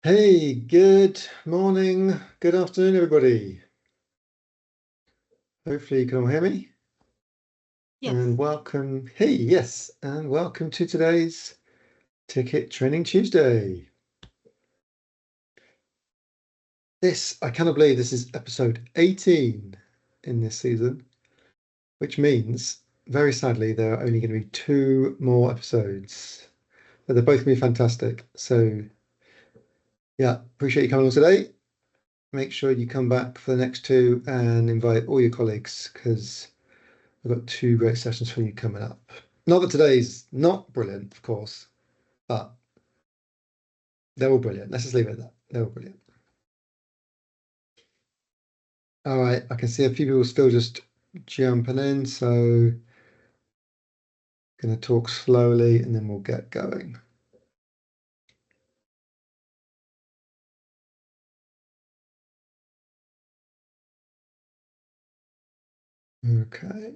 Hey, good morning, good afternoon, everybody. Hopefully you can all hear me. Yes. And welcome, hey, yes, and welcome to today's Ticket Training Tuesday. I cannot believe this is episode 18 in this season, which means, very sadly, there are only going to be two more episodes, but they're both going to be fantastic. So, yeah, appreciate you coming on today. Make sure you come back for the next two and invite all your colleagues because we've got two great sessions for you coming up. Not that today's not brilliant, of course, but they're all brilliant. Let's just leave it at that. They're all brilliant. All right, I can see a few people still just jumping in, so going to talk slowly and then we'll get going. Okay.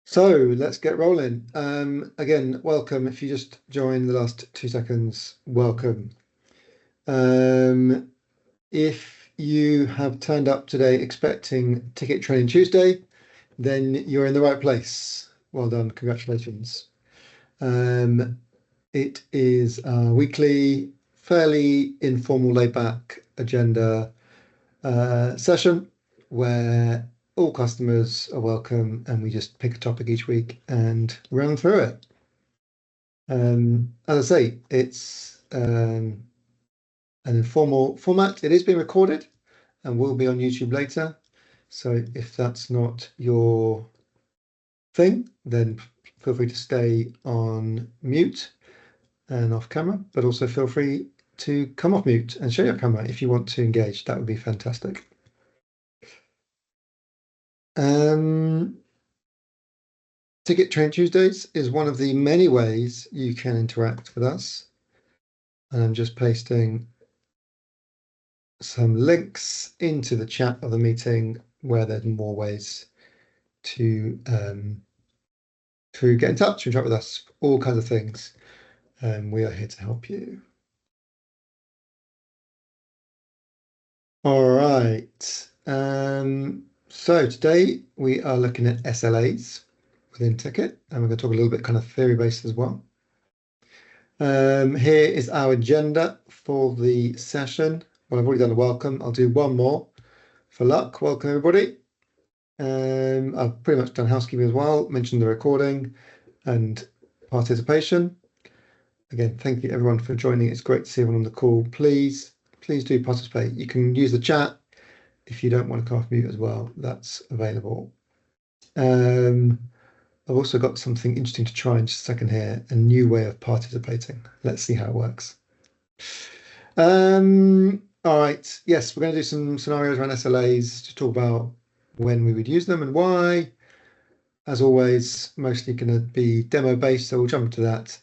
So let's get rolling. Again, welcome. If you just joined the last 2 seconds, welcome. If you have turned up today expecting Ticket Training Tuesday, then you're in the right place. Well done, congratulations. It is a weekly, fairly informal, laid-back agenda session where all customers are welcome and we just pick a topic each week and run through it. As I say, it's an informal format. It is being recorded and will be on YouTube later. So if that's not your thing, then feel free to stay on mute and off camera, but also feel free to come off mute and show your camera if you want to engage. That would be fantastic. Ticket Train Tuesdays is one of the many ways you can interact with us. And I'm just pasting some links into the chat of the meeting where there's more ways to get in touch, interact with us, all kinds of things. We are here to help you. All right. So today we are looking at SLAs within Ticket, and we're going to talk a little bit kind of theory-based as well. Here is our agenda for the session. Well, I've already done a welcome. I'll do one more for luck. Welcome, everybody. I've pretty much done housekeeping as well, mentioned the recording and participation. Again, thank you everyone for joining. It's great to see everyone on the call. Please do participate. You can use the chat if you don't want to come off mute as well. That's available. I've also got something interesting to try in just a second here, a new way of participating. Let's see how it works. All right, yes, we're going to do some scenarios around SLAs to talk about when we would use them and why. As always, mostly going to be demo based, so we'll jump into that.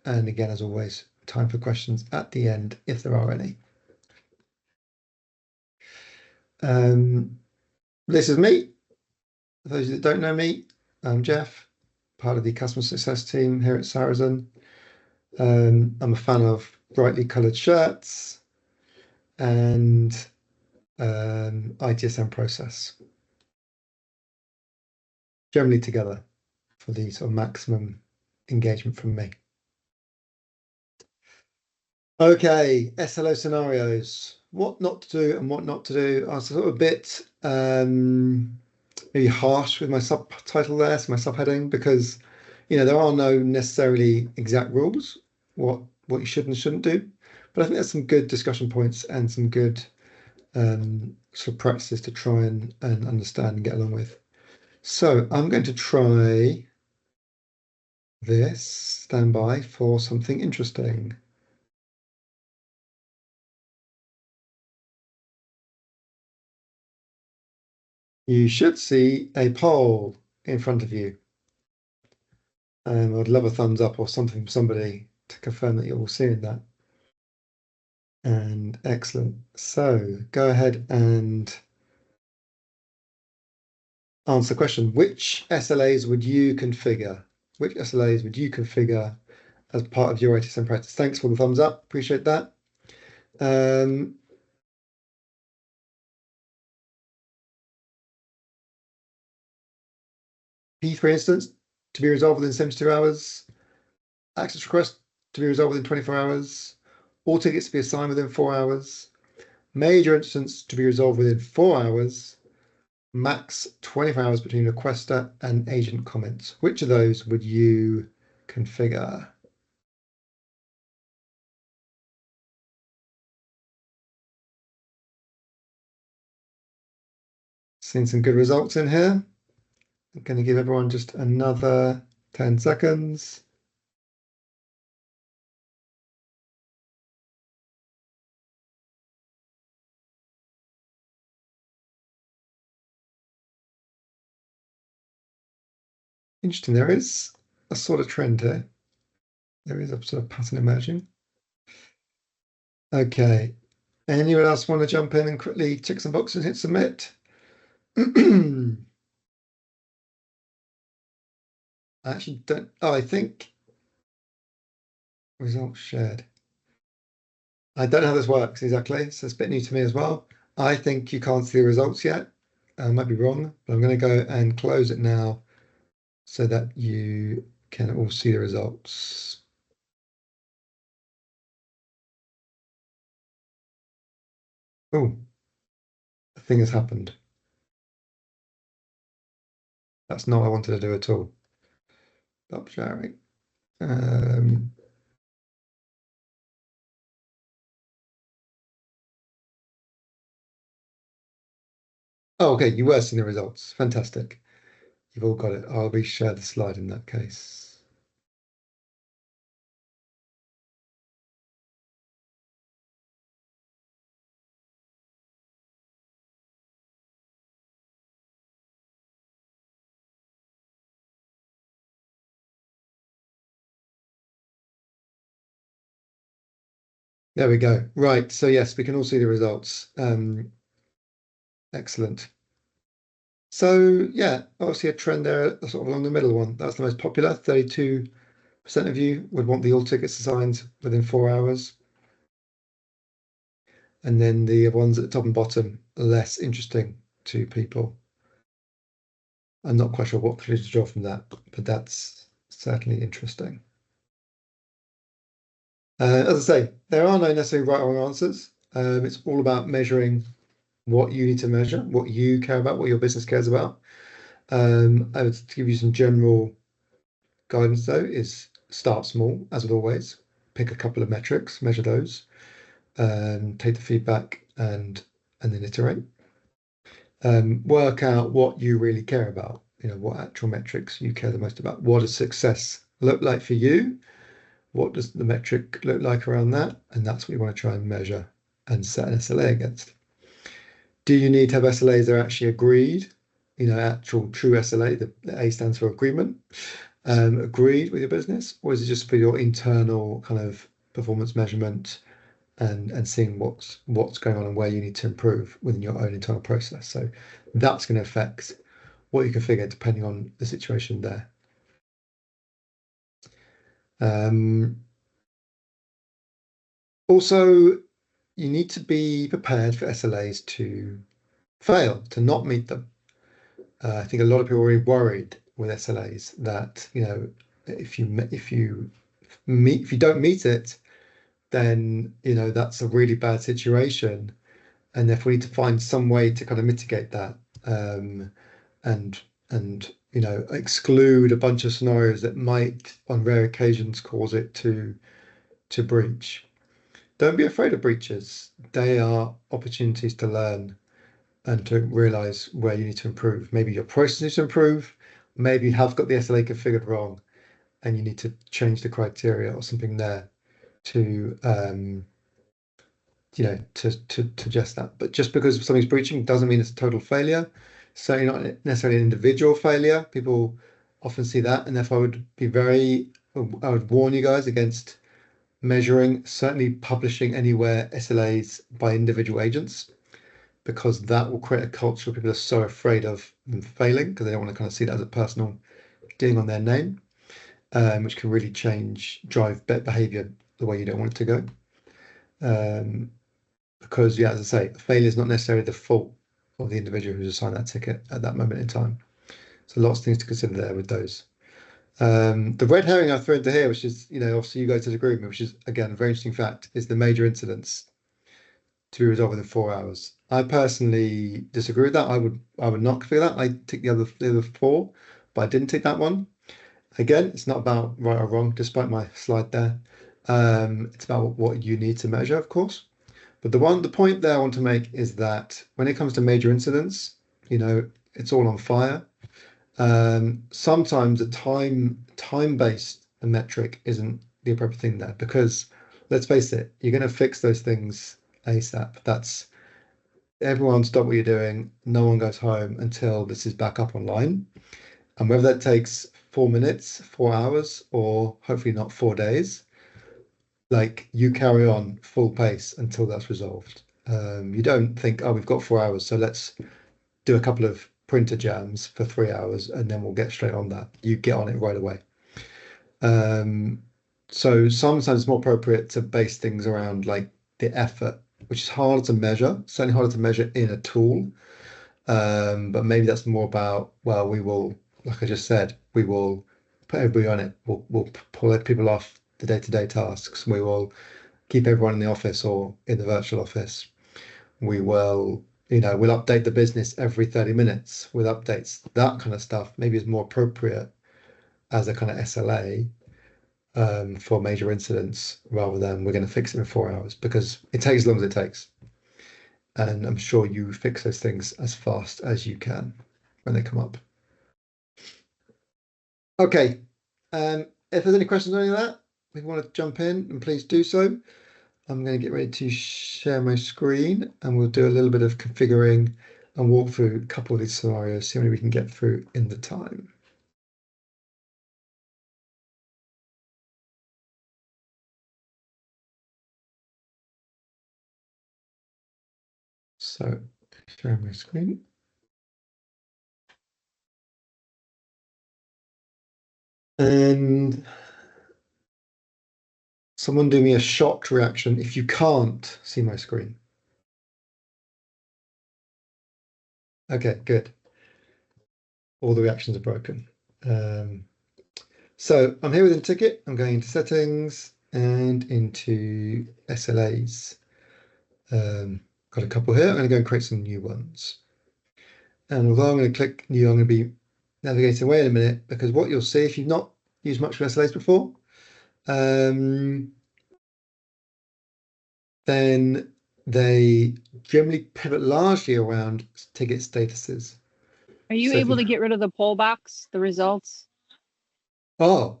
And again, as always, time for questions at the end, if there are any. This is me. For those that don't know me, I'm Jeff, part of the customer success team here at Sarazen. I'm a fan of brightly coloured shirts and ITSM process, generally together for the sort of maximum engagement from me. Okay, SLO scenarios. What not to do and what not to do. I was sort of a bit maybe harsh with my subtitle there, so my subheading, because there are no necessarily exact rules what you should and shouldn't do. But I think there's some good discussion points and some good sort of practices to try and understand and get along with. So I'm going to try this. Stand by for something interesting. You should see a poll in front of you. I'd love a thumbs up or something from somebody to confirm that you're all seeing that. And excellent. So go ahead and answer the question. Which SLAs would you configure? Which SLAs would you configure as part of your ATSM practice? Thanks for the thumbs up. Appreciate that. Um, P3 instance to be resolved within 72 hours. Access request to be resolved within 24 hours. All tickets to be assigned within 4 hours. Major instance to be resolved within 4 hours. Max 24 hours between requester and agent comments. Which of those would you configure? Seeing some good results in here. I'm going to give everyone just another 10 seconds. Interesting, there is a sort of trend here. There is a sort of pattern emerging. Okay. Anyone else want to jump in and quickly tick some boxes and hit submit? I actually don't. Oh, I think results shared. I don't know how this works exactly, so it's a bit new to me as well. I think you can't see the results yet. I might be wrong, but I'm going to go and close it now so that you can all see the results. Oh, a thing has happened. That's not what I wanted to do at all. Stop sharing. Um, oh, okay, you were seeing the results. Fantastic. You've all got it. I'll reshare the slide in that case. There we go. Right. So yes, we can all see the results. Excellent. So yeah, obviously a trend there, sort of along the middle one. That's the most popular. 32% of you would want the all tickets assigned within 4 hours. And then the ones at the top and bottom, less interesting to people. I'm not quite sure what conclusion to draw from that, but that's certainly interesting. As I say, there are no necessarily right or wrong answers. It's all about measuring what you need to measure, what you care about, what your business cares about. I would give you some general guidance though, is start small, as with always. Pick a couple of metrics, measure those, take the feedback and then iterate. Work out what you really care about, what actual metrics you care the most about. What does success look like for you? What does the metric look like around that? And that's what you want to try and measure and set an SLA against. Do you need to have SLAs that are actually agreed? Actual true SLA, the A stands for agreement, agreed with your business, or is it just for your internal kind of performance measurement and seeing what's going on and where you need to improve within your own internal process? So that's going to affect what you configure depending on the situation there. Also, you need to be prepared for SLAs to fail, to not meet them. I think a lot of people are really worried with SLAs that, if you don't meet it, then that's a really bad situation, and therefore we need to find some way to kind of mitigate that, and exclude a bunch of scenarios that might, on rare occasions, cause it to breach. Don't be afraid of breaches. They are opportunities to learn and to realize where you need to improve. Maybe your process needs to improve. Maybe you have got the SLA configured wrong and you need to change the criteria or something there to to adjust that. But just because something's breaching doesn't mean it's a total failure. Certainly not necessarily an individual failure. People often see that, and therefore I would warn you guys against measuring, certainly publishing anywhere SLAs by individual agents. because that will create a culture where people are so afraid of them failing because they don't want to kind of see that as a personal ding on their name, which can really drive behavior the way you don't want it to go. Um, because, yeah, as I say, failure is not necessarily the fault of the individual who's assigned that ticket at that moment in time. So lots of things to consider there with those. The red herring I threw into here, which is, obviously you guys disagree with me, which is, again, a very interesting fact, is the major incidents to be resolved within 4 hours. I personally disagree with that. I would not feel that. I tick the other four, but I didn't tick that one. Again, it's not about right or wrong, despite my slide there. It's about what you need to measure, of course. But the point there I want to make is that when it comes to major incidents, it's all on fire. Sometimes a time-based metric isn't the appropriate thing there because let's face it, you're going to fix those things ASAP. That's everyone stop what you're doing. No one goes home until this is back up online. And whether that takes 4 minutes, 4 hours, or hopefully not 4 days, like you carry on full pace until that's resolved. You don't think, oh, we've got 4 hours, so let's do a couple of printer jams for 3 hours and then we'll get straight on that. You get on it right away. So sometimes it's more appropriate to base things around like the effort, which is harder to measure, certainly harder to measure in a tool. But maybe that's more about, well, we will, like I just said, we will put everybody on it. We'll pull people off the day-to-day tasks. We will keep everyone in the office or in the virtual office. We will, we'll update the business every 30 minutes with updates. That kind of stuff maybe is more appropriate as a kind of SLA for major incidents rather than we're going to fix it in 4 hours because it takes as long as it takes. And I'm sure you fix those things as fast as you can when they come up. Okay. If there's any questions on any of that, if you want to jump in, and please do so. I'm going to get ready to share my screen and we'll do a little bit of configuring and walk through a couple of these scenarios, see how many we can get through in the time. So, share my screen. And someone do me a shocked reaction if you can't see my screen. Okay, good. All the reactions are broken. So I'm here within Tikit. I'm going into settings and into SLAs. Got a couple here. I'm going to go and create some new ones. And although I'm going to click new, I'm going to be navigating away in a minute because what you'll see if you've not used much of SLAs before, then they generally pivot largely around ticket statuses. Are you So if able you, to get rid of the poll box, the results? oh,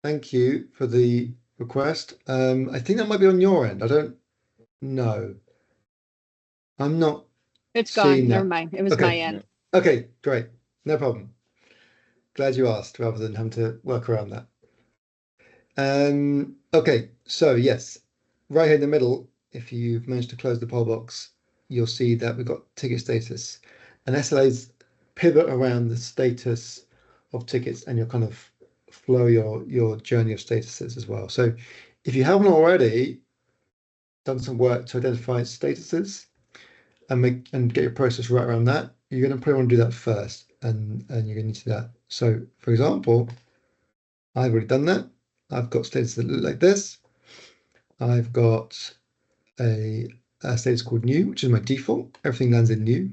thank you for the request. I think that might be on your end. I don't know. I'm not It's gone. seeing Never that. mind. It was my Okay. end. Okay, great. No problem. Glad you asked rather than having to work around that. Okay, so yes, right here in the middle, if you've managed to close the poll box, you'll see that we've got ticket status. And SLAs pivot around the status of tickets and your kind of flow your journey of statuses as well. So if you haven't already done some work to identify statuses and get your process right around that, you're going to probably want to do that first and you're going to need to do that. So for example, I've already done that. I've got statuses that look like this. I've got a status called new, which is my default. Everything lands in new.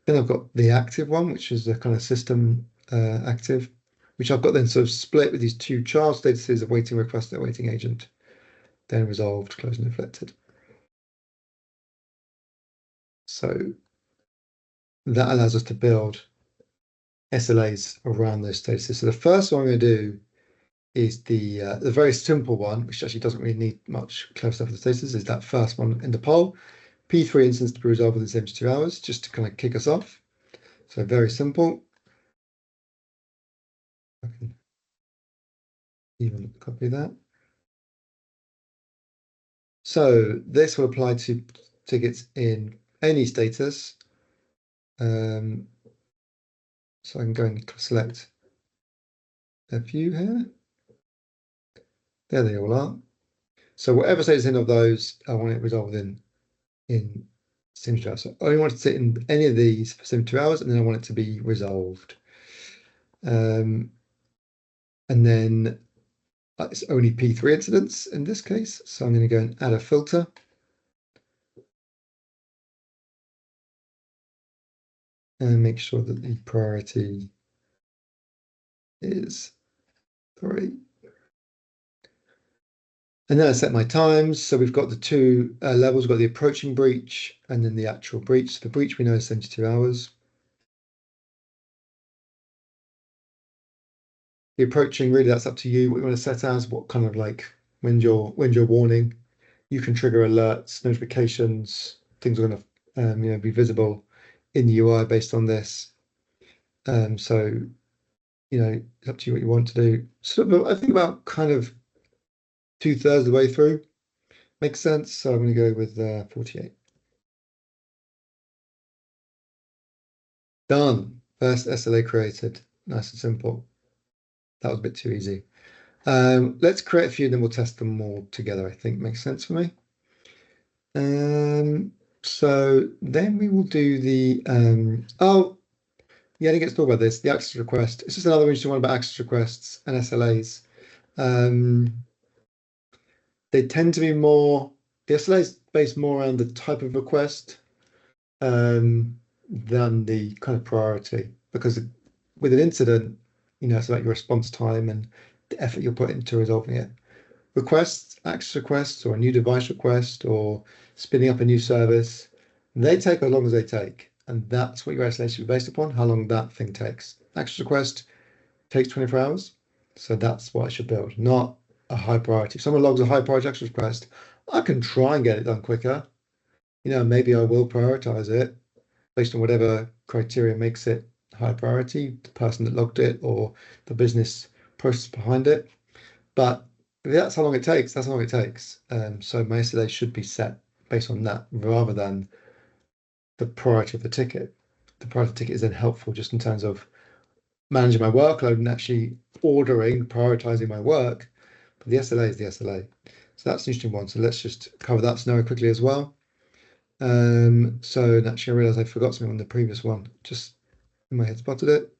Then I've got the active one, which is the kind of system active, which I've got then sort of split with these two child statuses of waiting request and waiting agent, then resolved, closed, and deflected. So that allows us to build SLAs around those statuses. So the first one I'm going to do is the very simple one, which actually doesn't really need much clever stuff for the statuses, is that first one in the poll. P3 instance to be resolved within 72 hours, just to kind of kick us off. So very simple. I can even copy that. So this will apply to tickets in any status. So I can go and select a few here. There they all are. So whatever status in of those, I want it resolved in 72 hours. So I only want it to sit in any of these for 72 hours, and then I want it to be resolved. And then it's only P3 incidents in this case. So I'm going to go and add a filter. And make sure that the priority is 3. And then I set my times. So we've got the two levels. We've got the approaching breach and then the actual breach. So the breach we know is 72 hours. The approaching, really, that's up to you. What you want to set as, what kind of like when's your warning. You can trigger alerts, notifications. Things are going to be visible in the UI based on this. So it's up to you what you want to do. So I think about kind of 2/3 of the way through. Makes sense. So I'm going to go with 48. Done. First SLA created. Nice and simple. That was a bit too easy. Let's create a few, and then we'll test them all together. I think makes sense for me. So then we will do the yeah, I didn't get to talk about this. The access request. It's just another interesting one about access requests and SLAs. They tend to be more, the SLA is based more around the type of request than the kind of priority, because with an incident, it's about your response time and the effort you'll put into resolving it. Requests, access requests, or a new device request, or spinning up a new service, they take as long as they take. And that's what your SLA should be based upon, how long that thing takes. Access request takes 24 hours. So that's what I should build, not a high priority. If someone logs a high priority access request, I can try and get it done quicker. Maybe I will prioritize it based on whatever criteria makes it high priority, the person that logged it or the business process behind it. But if that's how long it takes, that's how long it takes. So my SLA should be set based on that rather than the priority of the ticket. The priority of the ticket is then helpful just in terms of managing my workload and actually prioritizing my work. But the SLA is the SLA. So that's an interesting one. So let's just cover that scenario quickly as well. So actually I realized I forgot something on the previous one. Just in my head spotted it.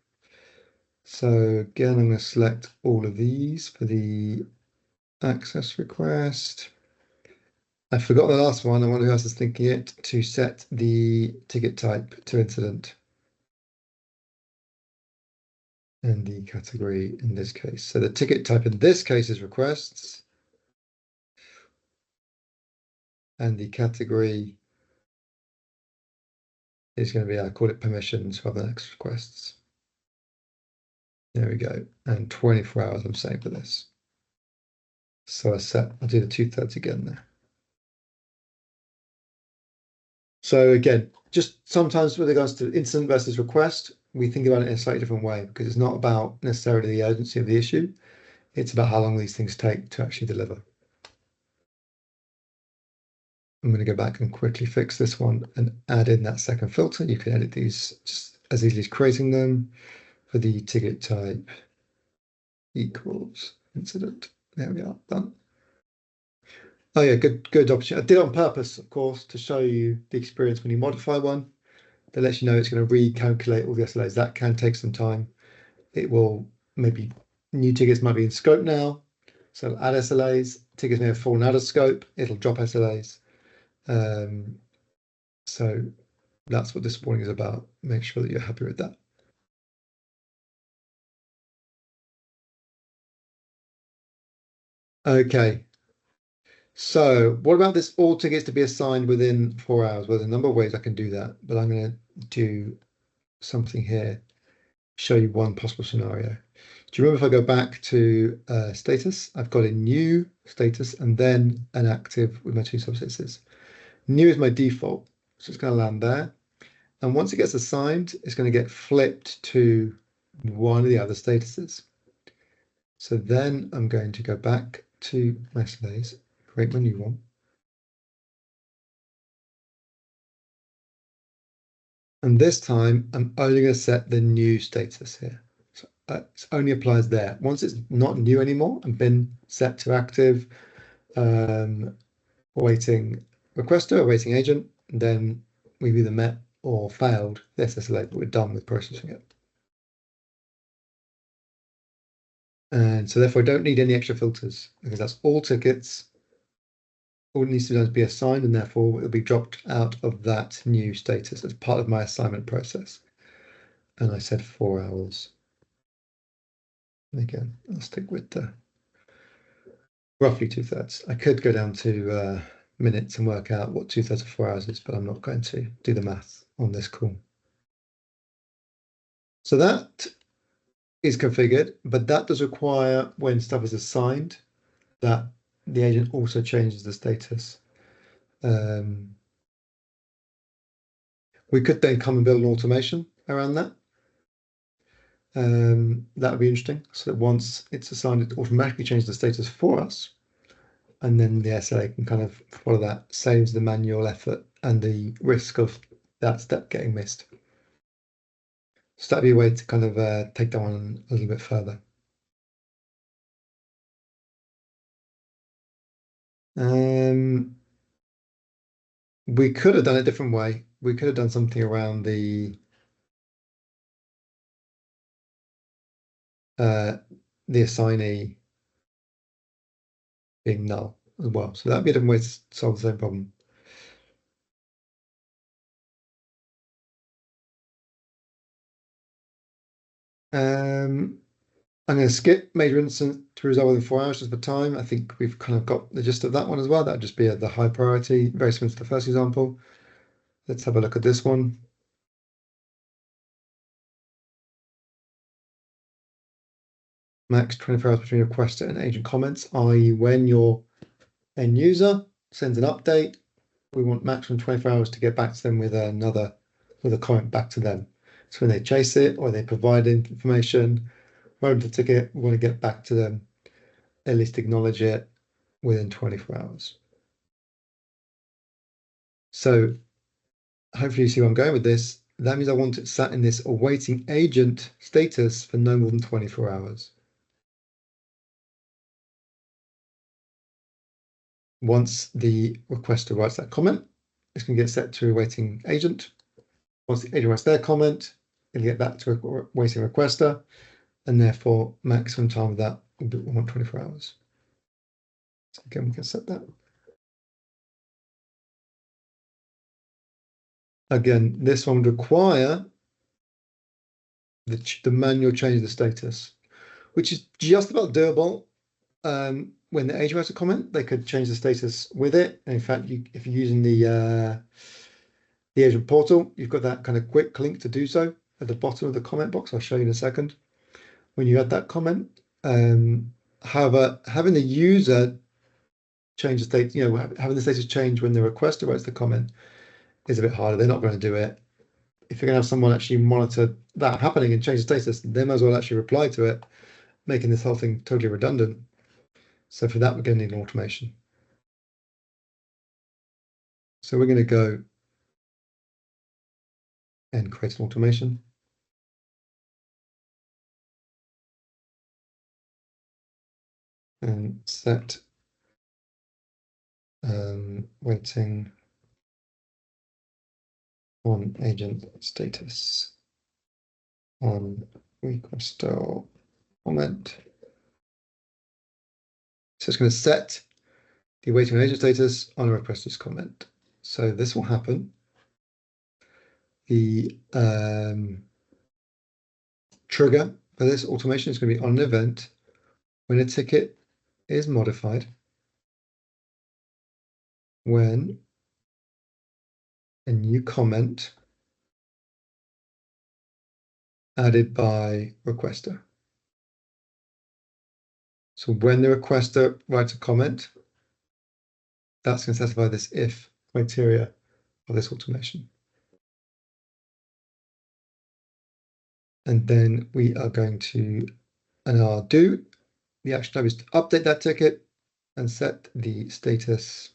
So again, I'm going to select all of these for the access request. I forgot the last one. I wonder who else is thinking it, to set the ticket type to incident and the category in this case. So the ticket type in this case is requests, and the category is going to be, I call it permissions rather than access requests. There we go. And 24 hours I'm saying for this. So I'll do the 2/3 again there. So again, just sometimes with regards to incident versus request, we think about it in a slightly different way, because it's not about necessarily the urgency of the issue. It's about how long these things take to actually deliver. I'm going to go back and quickly fix this one and add in that second filter. You can edit these just as easily as creating them for the ticket type equals incident. There we are, done. Oh yeah, good option. I did it on purpose, of course, to show you the experience when you modify one. That lets you know it's going to recalculate all the SLAs. That can take some time. It will, maybe new tickets might be in scope now. So add SLAs. Tickets may have fallen out of scope. It'll drop SLAs. So that's what this warning is about. Make sure that you're happy with that. Okay. So what about this all tickets to be assigned within 4 hours? Well, there's a number of ways I can do that, but I'm going to do something here, show you one possible scenario. Do you remember if I go back to status, I've got a new status and then an active with my two substatuses. New is my default, so it's going to land there. And once it gets assigned, it's going to get flipped to one of the other statuses. So then I'm going to go back to my SLAs, create my new one. And this time, I'm only going to set the new status here. So it only applies there. Once it's not new anymore and been set to active, awaiting requester, awaiting agent, then we've either met or failed this SLA, but we're done with processing it. And so therefore I don't need any extra filters because that's all tickets. All it needs to be done is be assigned, and therefore it'll be dropped out of that new status as part of my assignment process. And I said 4 hours. Again, I'll stick with roughly 2/3. I could go down to minutes and work out what 2/3 of 4 hours is, but I'm not going to do the math on this call. So that is configured, but that does require when stuff is assigned that the agent also changes the status. We could then come and build an automation around that. That would be interesting. So that once it's assigned, it automatically changes the status for us. And then the SLA can kind of follow that, saves the manual effort and the risk of that step getting missed. So that'd be a way to kind of take that one a little bit further. We could have done it a different way. We could have done something around the assignee being null as well. So that'd be a different way to solve the same problem. I'm going to skip major incident to resolve within 4 hours just for time. I think we've kind of got the gist of that one as well. That'd just be the high priority, very similar to the first example. Let's have a look at this one. Max 24 hours between requester and agent comments, i.e. when your end user sends an update, we want maximum 24 hours to get back to them with a comment back to them. So when they chase it or they provide information, write the ticket, we want to get back to them, at least acknowledge it within 24 hours. So hopefully you see where I'm going with this. That means I want it sat in this awaiting agent status for no more than 24 hours. Once the requester writes that comment, it's going to get set to awaiting agent. Once the agent writes their comment, it'll get back to awaiting requester, and therefore maximum time of that will be 24 hours. So again, we can set that. Again, this one would require the manual change of the status, which is just about doable. When the agent writes a comment, they could change the status with it. And in fact, if you're using the agent portal, you've got that kind of quick link to do so at the bottom of the comment box. I'll show you in a second when you add that comment. However, having the user change the state, having the status change when the requester writes the comment is a bit harder. They're not going to do it. If you're going to have someone actually monitor that happening and change the status, they might as well actually reply to it, making this whole thing totally redundant. So for that, we're going to need an automation. So we're going to go and create an automation. And set waiting on agent status on requester comment. So it's going to set the waiting on agent status on a requester's comment. So this will happen. The trigger for this automation is going to be on an event when a ticket is modified, when a new comment added by requester. So when the requester writes a comment, that's going to satisfy this if criteria of this automation. And then we are going to, and I'll do, the action type is to update that ticket and set the status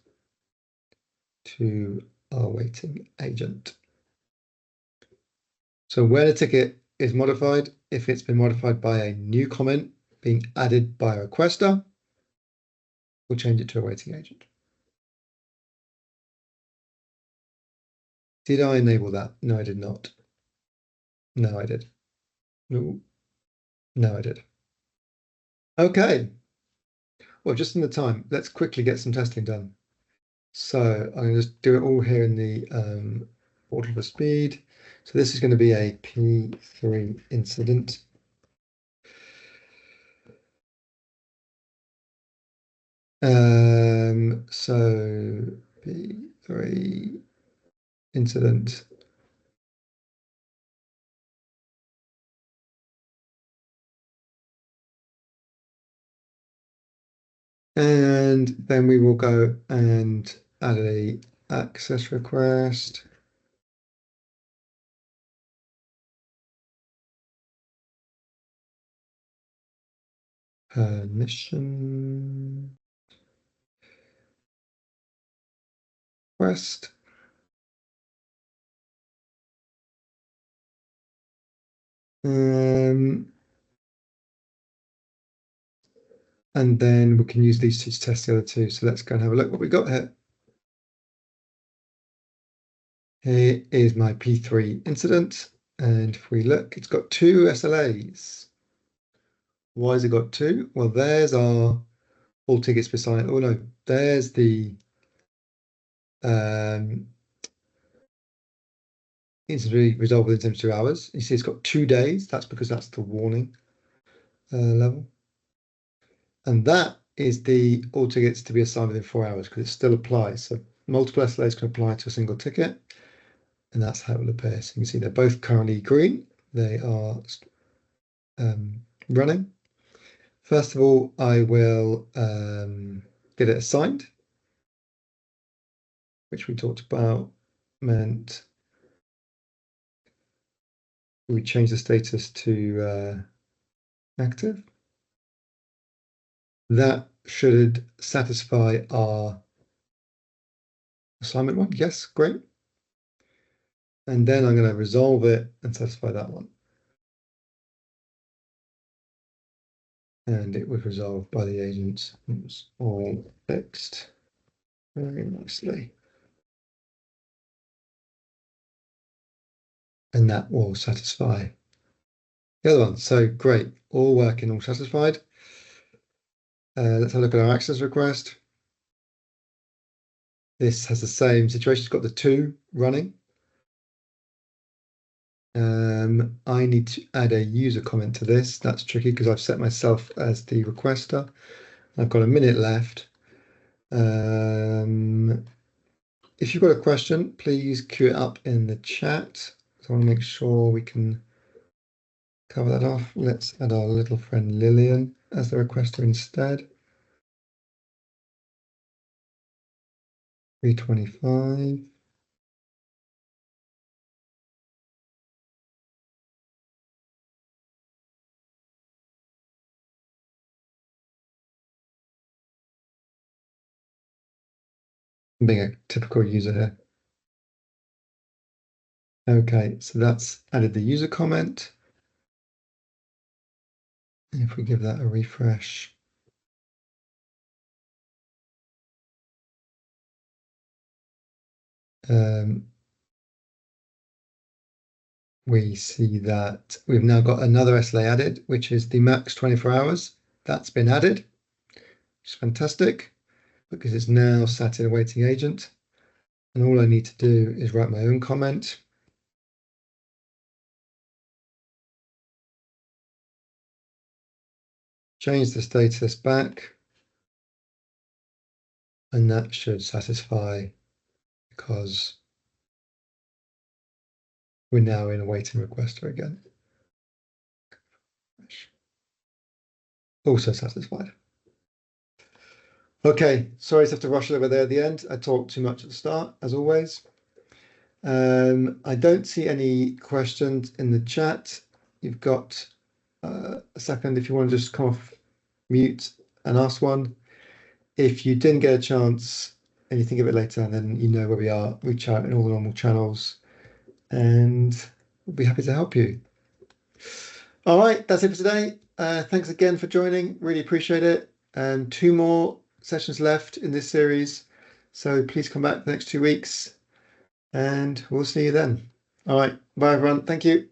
to our waiting agent. So when a ticket is modified, if it's been modified by a new comment being added by a requester, we'll change it to a waiting agent. Did I enable that? No, I did not. No, I did. No, no, I did. Okay. Well, just in the time, let's quickly get some testing done. So I'm going to just do it all here in the portal for speed. So this is going to be a P3 incident. So P3 incident. And then we will go and add a access request. Permission request. And then we can use these two to test the other two. So let's go and have a look what we got here. Here is my P3 incident. And if we look, it's got two SLAs. Why has it got two? Well, there's our all tickets beside. Oh no, there's the incident resolved within 72 hours. You see it's got 2 days. That's because that's the warning level. And that is the all tickets to be assigned within 4 hours because it still applies. So multiple SLAs can apply to a single ticket. And that's how it will appear. So you can see they're both currently green. They are running. First of all, I will get it assigned, which we talked about, meant we change the status to active. That should satisfy our assignment one. Yes, great. And then I'm going to resolve it and satisfy that one. And it was resolved by the agent. It's all fixed very nicely. And that will satisfy the other one. So great, all working, all satisfied. Let's have a look at our access request. This has the same situation. It's got the two running. I need to add a user comment to this. That's tricky because I've set myself as the requester. I've got a minute left. If you've got a question, please queue it up in the chat. So I want to make sure we can cover that off. Let's add our little friend Lillian as the requester instead. 325. I'm being a typical user here. Okay, so that's added the user comment. And if we give that a refresh, we see that we've now got another SLA added, which is the max 24 hours. That's been added, which is fantastic because it's now sat in a waiting agent. And all I need to do is write my own comment. Change the status back. And that should satisfy because we're now in a waiting requester again. Also satisfied. Okay, sorry to have to rush over there at the end. I talked too much at the start, as always. I don't see any questions in the chat. You've got a second if you want to just come off mute and ask one. If you didn't get a chance and you think of it later, then you know where we are. Reach out in all the normal channels. And we'll be happy to help you. All right, that's it for today. Thanks again for joining. Really appreciate it. And 2 more sessions left in this series. So please come back the next 2 weeks and we'll see you then. All right. Bye, everyone. Thank you.